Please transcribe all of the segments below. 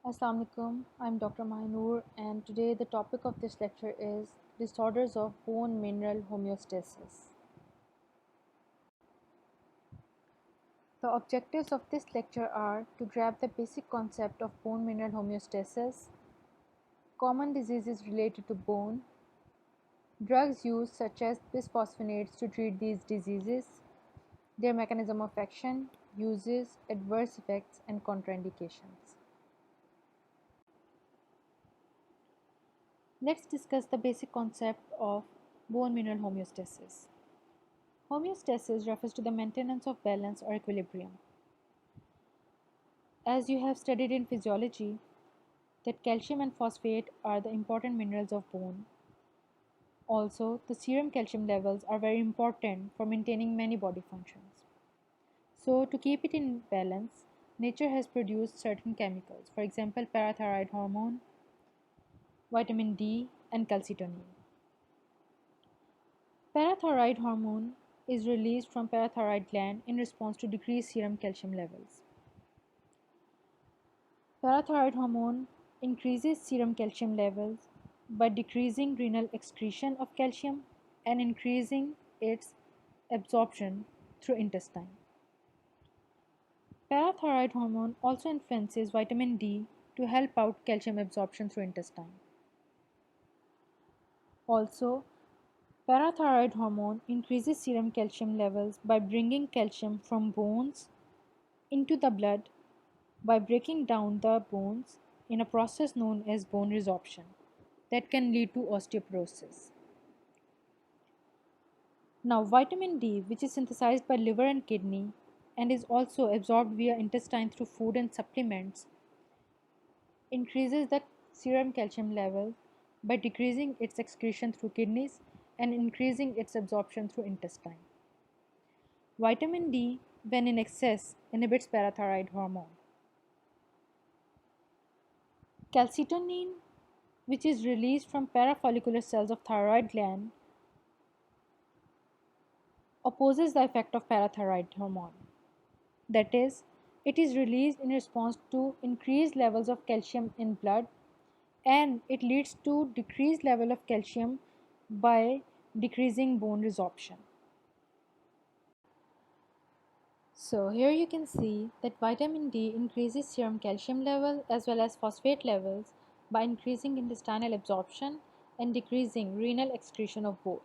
Assalamu alaikum. I'm Dr. Mahnoor, and today the topic of this lecture is disorders of bone mineral homeostasis. The objectives of this lecture are to grab the basic concept of bone mineral homeostasis, common diseases related to bone, drugs used such as bisphosphonates to treat these diseases, their mechanism of action, uses, adverse effects, and contraindications. Let's discuss the basic concept of bone mineral homeostasis. Homeostasis refers to the maintenance of balance or equilibrium. As you have studied in physiology, that calcium and phosphate are the important minerals of bone. Also, the serum calcium levels are very important for maintaining many body functions. So, to keep it in balance, nature has produced certain chemicals, for example, parathyroid hormone, vitamin D, and calcitonin. Parathyroid hormone is released from parathyroid gland in response to decreased serum calcium levels. Parathyroid hormone increases serum calcium levels by decreasing renal excretion of calcium and increasing its absorption through intestine. Parathyroid hormone also influences vitamin D to help out calcium absorption through intestine. Also, parathyroid hormone increases serum calcium levels by bringing calcium from bones into the blood by breaking down the bones in a process known as bone resorption that can lead to osteoporosis. Now, vitamin D, which is synthesized by liver and kidney and is also absorbed via intestine through food and supplements, increases the serum calcium level by decreasing its excretion through kidneys and increasing its absorption through intestine. Vitamin D, when in excess, inhibits parathyroid hormone. Calcitonin, which is released from parafollicular cells of thyroid gland, opposes the effect of parathyroid hormone. That is, it is released in response to increased levels of calcium in blood, and it leads to decreased level of calcium by decreasing bone resorption. So here you can see that vitamin D increases serum calcium level as well as phosphate levels by increasing intestinal absorption and decreasing renal excretion of both.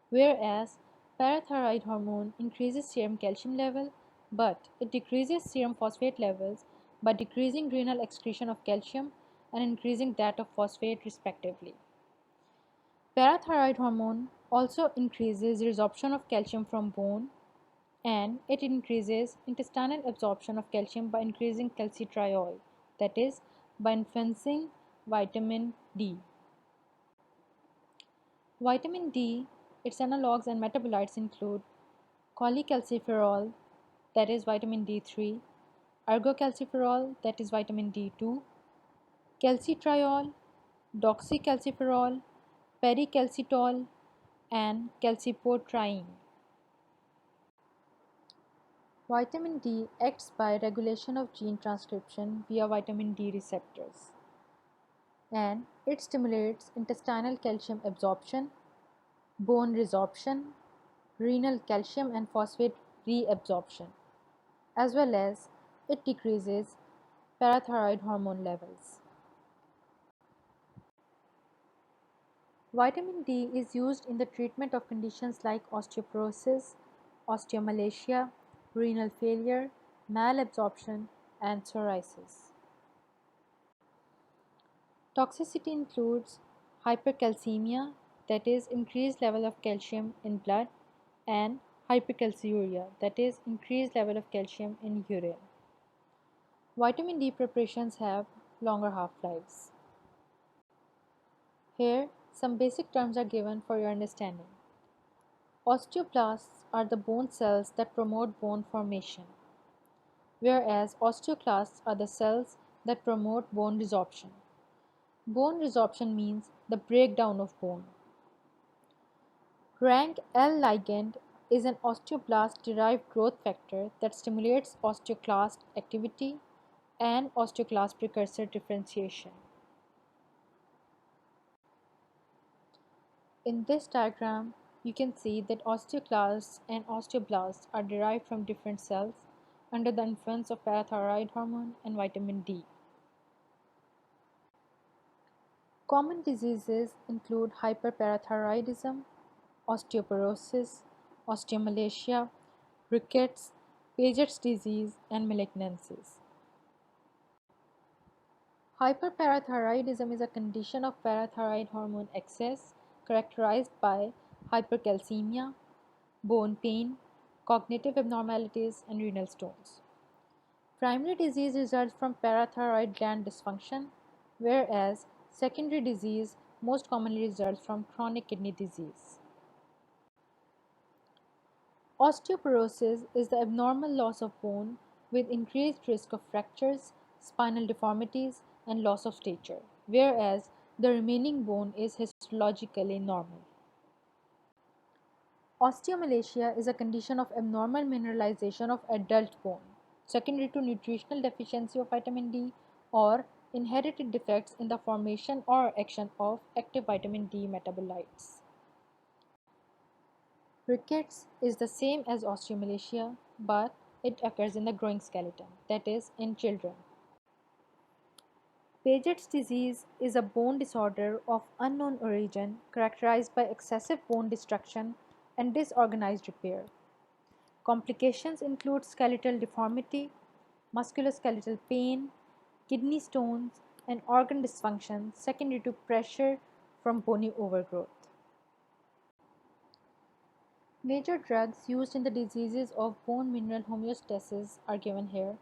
Whereas parathyroid hormone increases serum calcium level, but it decreases serum phosphate levels by decreasing renal excretion of calcium and increasing that of phosphate respectively. Parathyroid hormone also increases resorption of calcium from bone, and it increases intestinal absorption of calcium by increasing calcitriol, that is, by influencing vitamin D. Vitamin D, its analogues and metabolites include cholecalciferol, that is vitamin D3, ergocalciferol, that is vitamin D2, calcitriol, doxycalciferol, pericalcitol, and calcipotriene. Vitamin D acts by regulation of gene transcription via vitamin D receptors, and it stimulates intestinal calcium absorption, bone resorption, renal calcium and phosphate reabsorption, as well as it decreases parathyroid hormone levels. Vitamin D is used in the treatment of conditions like osteoporosis, osteomalacia, renal failure, malabsorption, and psoriasis. Toxicity includes hypercalcemia, that is increased level of calcium in blood, and hypercalciuria, that is increased level of calcium in urine. Vitamin D preparations have longer half-lives. Here, some basic terms are given for your understanding. Osteoblasts are the bone cells that promote bone formation, whereas osteoclasts are the cells that promote bone resorption. Bone resorption means the breakdown of bone. RANKL ligand is an osteoblast-derived growth factor that stimulates osteoclast activity and osteoclast precursor differentiation. In this diagram, you can see that osteoclasts and osteoblasts are derived from different cells under the influence of parathyroid hormone and vitamin D. Common diseases include hyperparathyroidism, osteoporosis, osteomalacia, rickets, Paget's disease, and malignancies. Hyperparathyroidism is a condition of parathyroid hormone excess characterized by hypercalcemia, bone pain, cognitive abnormalities, and renal stones. Primary disease results from parathyroid gland dysfunction, whereas secondary disease most commonly results from chronic kidney disease. Osteoporosis is the abnormal loss of bone with increased risk of fractures, spinal deformities, and loss of stature, whereas the remaining bone is histologically normal. Osteomalacia is a condition of abnormal mineralization of adult bone, secondary to nutritional deficiency of vitamin D or inherited defects in the formation or action of active vitamin D metabolites. Rickets is the same as osteomalacia, but it occurs in the growing skeleton, that is, in children. Paget's disease is a bone disorder of unknown origin characterized by excessive bone destruction and disorganized repair. Complications include skeletal deformity, musculoskeletal pain, kidney stones, and organ dysfunction secondary to pressure from bony overgrowth. Major drugs used in the diseases of bone mineral homeostasis are given here.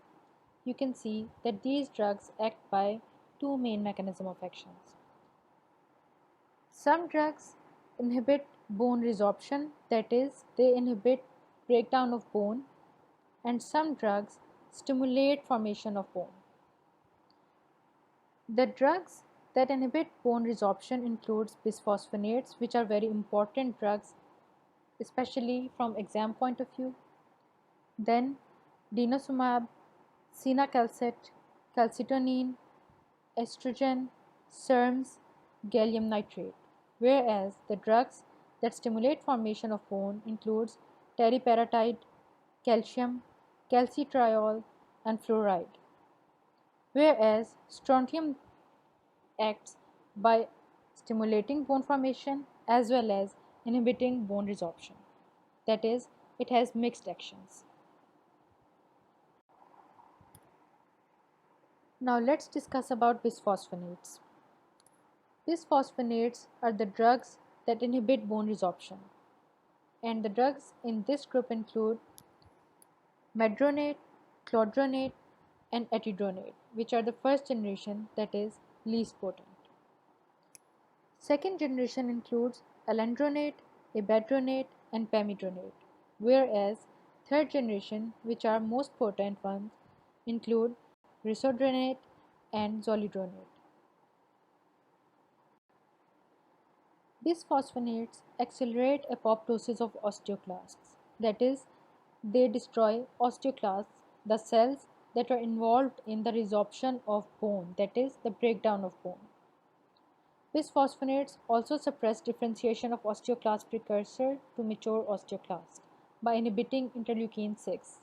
You can see that these drugs act by two main mechanisms of actions. Some drugs inhibit bone resorption, that is, they inhibit breakdown of bone, and some drugs stimulate formation of bone. The drugs that inhibit bone resorption includes bisphosphonates, which are very important drugs, especially from exam point of view. Then denosumab, cinacalcet, calcitonin, estrogen, SERMs, gallium nitrate, whereas the drugs that stimulate formation of bone includes teriparatide, calcium, calcitriol, and fluoride, whereas strontium acts by stimulating bone formation as well as inhibiting bone resorption. That is, it has mixed actions. Now let's discuss about bisphosphonates. Bisphosphonates are the drugs that inhibit bone resorption, and the drugs in this group include medronate, clodronate, and etidronate, which are the first generation, that is least potent. Second generation includes alendronate, ibadronate, and pamidronate, whereas third generation, which are most potent ones, include risodronate and zoledronate. Bisphosphonates accelerate apoptosis of osteoclasts, that is, they destroy osteoclasts, the cells that are involved in the resorption of bone, that is, the breakdown of bone. Bisphosphonates also suppress differentiation of osteoclast precursor to mature osteoclast by inhibiting interleukin 6.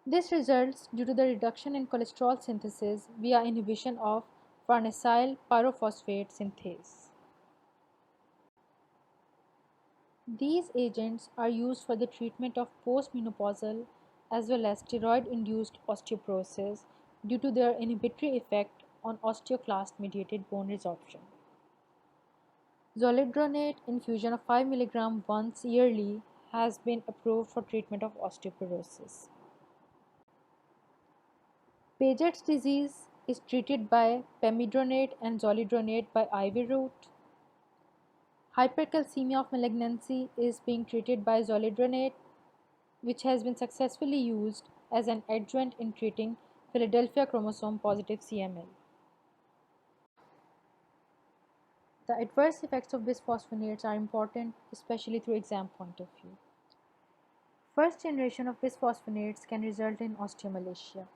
This results due to the reduction in cholesterol synthesis via inhibition of farnesyl pyrophosphate synthase. These agents are used for the treatment of postmenopausal as well as steroid-induced osteoporosis due to their inhibitory effect on osteoclast-mediated bone resorption. Zoledronate infusion of 5 mg once yearly has been approved for treatment of osteoporosis. Paget's disease is treated by pamidronate and zoledronate by IV route. Hypercalcemia of malignancy is being treated by zoledronate, which has been successfully used as an adjuvant in treating Philadelphia chromosome positive CML. The adverse effects of bisphosphonates are important, especially through exam point of view. First generation of bisphosphonates can result in osteomalacia.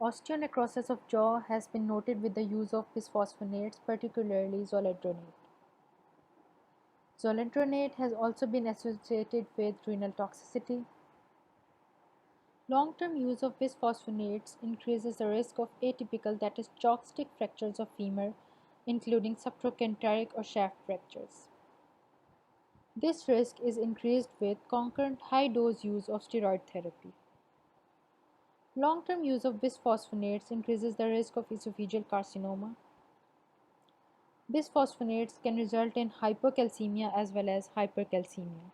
Osteonecrosis of jaw has been noted with the use of bisphosphonates, particularly zoledronate. Zoledronate has also been associated with renal toxicity. Long-term use of bisphosphonates increases the risk of atypical, that is, chalk stick fractures of femur, including subtrochanteric or shaft fractures. This risk is increased with concurrent high-dose use of steroid therapy. Long-term use of bisphosphonates increases the risk of esophageal carcinoma. Bisphosphonates can result in hypocalcemia as well as hypercalcemia.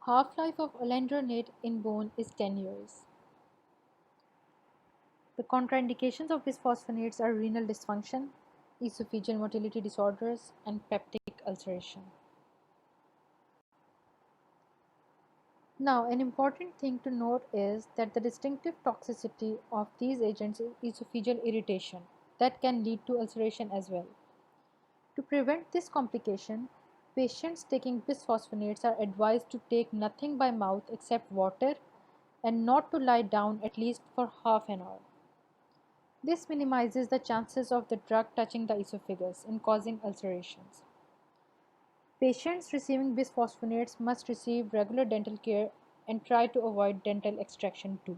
Half-life of alendronate in bone is 10 years. The contraindications of bisphosphonates are renal dysfunction, esophageal motility disorders, and peptic ulceration. Now, an important thing to note is that the distinctive toxicity of these agents is esophageal irritation that can lead to ulceration as well. To prevent this complication, patients taking bisphosphonates are advised to take nothing by mouth except water and not to lie down at least for half an hour. This minimizes the chances of the drug touching the esophagus and causing ulcerations. Patients receiving bisphosphonates must receive regular dental care and try to avoid dental extraction too.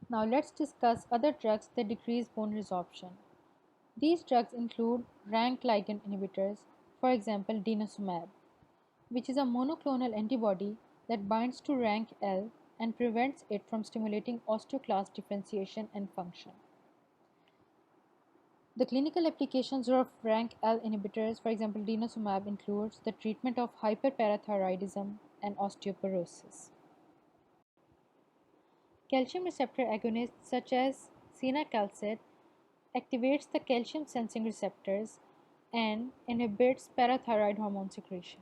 Now let's discuss other drugs that decrease bone resorption. These drugs include RANK ligand inhibitors, for example denosumab, which is a monoclonal antibody that binds to RANKL and prevents it from stimulating osteoclast differentiation and function. The clinical applications of RANKL inhibitors, for example denosumab, includes the treatment of hyperparathyroidism and osteoporosis. Calcium receptor agonists such as senacalcet activates the calcium sensing receptors and inhibits parathyroid hormone secretion.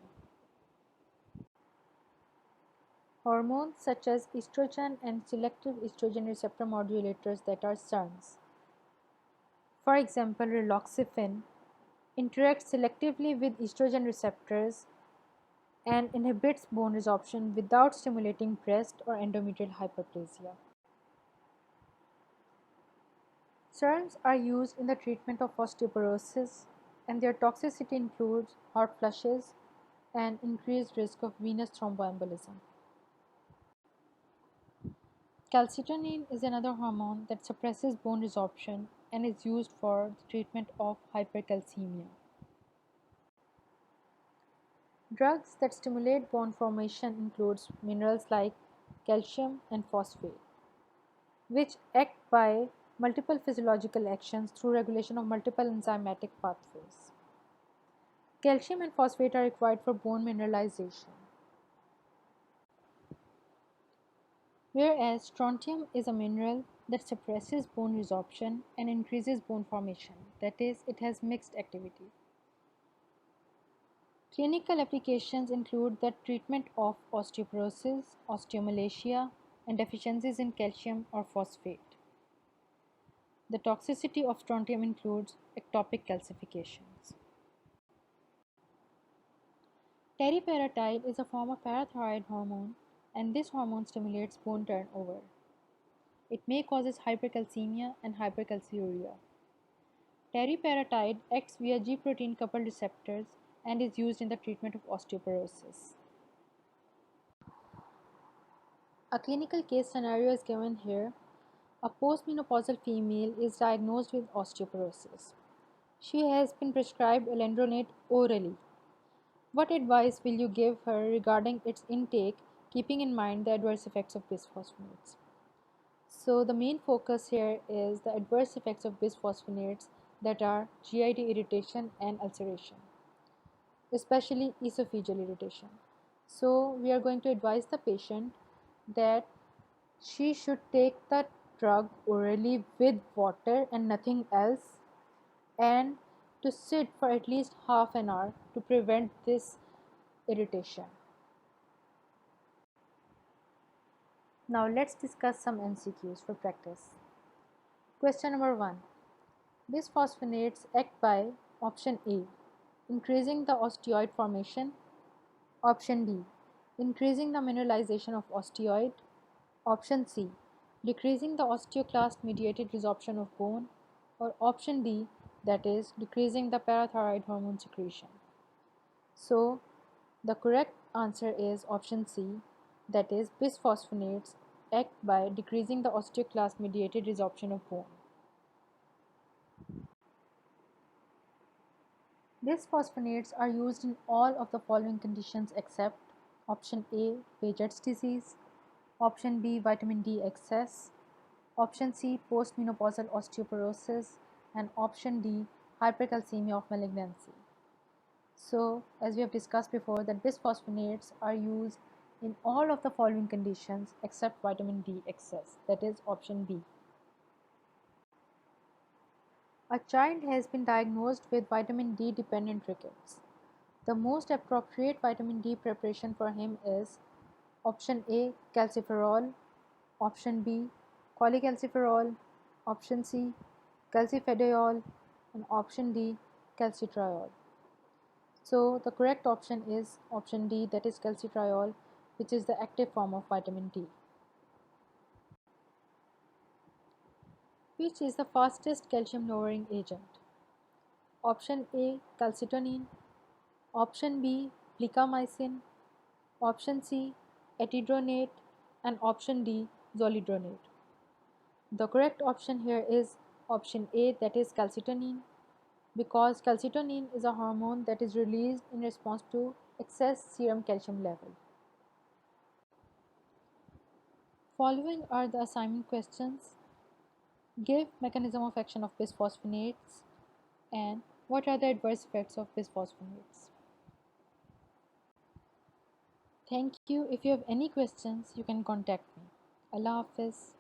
Hormones such as estrogen and selective estrogen receptor modulators, that are SERMs, for example raloxifene, interact selectively with estrogen receptors and inhibits bone resorption without stimulating breast or endometrial hyperplasia. SERMs are used in the treatment of osteoporosis, and their toxicity includes hot flushes and increased risk of venous thromboembolism. Calcitonin is another hormone that suppresses bone resorption and is used for the treatment of hypercalcemia. Drugs that stimulate bone formation includes minerals like calcium and phosphate, which act by multiple physiological actions through regulation of multiple enzymatic pathways. Calcium and phosphate are required for bone mineralization, whereas strontium is a mineral that suppresses bone resorption and increases bone formation, that is, it has mixed activity. Clinical applications include the treatment of osteoporosis, osteomalacia, and deficiencies in calcium or phosphate. The toxicity of strontium includes ectopic calcifications. Teriparatide is a form of parathyroid hormone, and this hormone stimulates bone turnover. It may cause hypercalcemia and hypercalciuria. Teriparatide acts via G protein coupled receptors and is used in the treatment of osteoporosis. A clinical case scenario is given here. A postmenopausal female is diagnosed with osteoporosis. She has been prescribed alendronate orally. What advice will you give her regarding its intake, keeping in mind the adverse effects of bisphosphonates? So the main focus here is the adverse effects of bisphosphonates, that are GIT irritation and ulceration, especially esophageal irritation. So we are going to advise the patient that she should take the drug orally with water and nothing else, and to sit for at least half an hour to prevent this irritation. Now let's discuss some MCQs for practice. Question number 1. Bisphosphonates act by option A, increasing the osteoid formation, option B, increasing the mineralization of osteoid. Option C, decreasing the osteoclast-mediated resorption of bone. Or option D, that is, decreasing the parathyroid hormone secretion. So, the correct answer is option C, that is, bisphosphonates act by decreasing the osteoclast-mediated resorption of bone. Bisphosphonates are used in all of the following conditions except option A, Paget's disease, option B, vitamin D excess, option C, postmenopausal osteoporosis, and option D, hypercalcemia of malignancy. So, as we have discussed before, that bisphosphonates are used in all of the following conditions except vitamin D excess, that is option B. A child has been diagnosed with vitamin D dependent rickets. The most appropriate vitamin D preparation for him is option A, calciferol, option B, cholecalciferol, option C, calcifediol, and option D, calcitriol. So the correct option is option D, that is calcitriol, which is the active form of vitamin D. Which is the fastest calcium lowering agent? Option A, calcitonin, option B, plicamycin, option C, etidronate, and option D, zoledronate. The correct option here is option A, that is calcitonin, because calcitonin is a hormone that is released in response to excess serum calcium level. Following are the assignment questions. Give mechanism of action of bisphosphonates and what are the adverse effects of bisphosphonates. Thank you. If you have any questions, you can contact me. Allah Hafiz.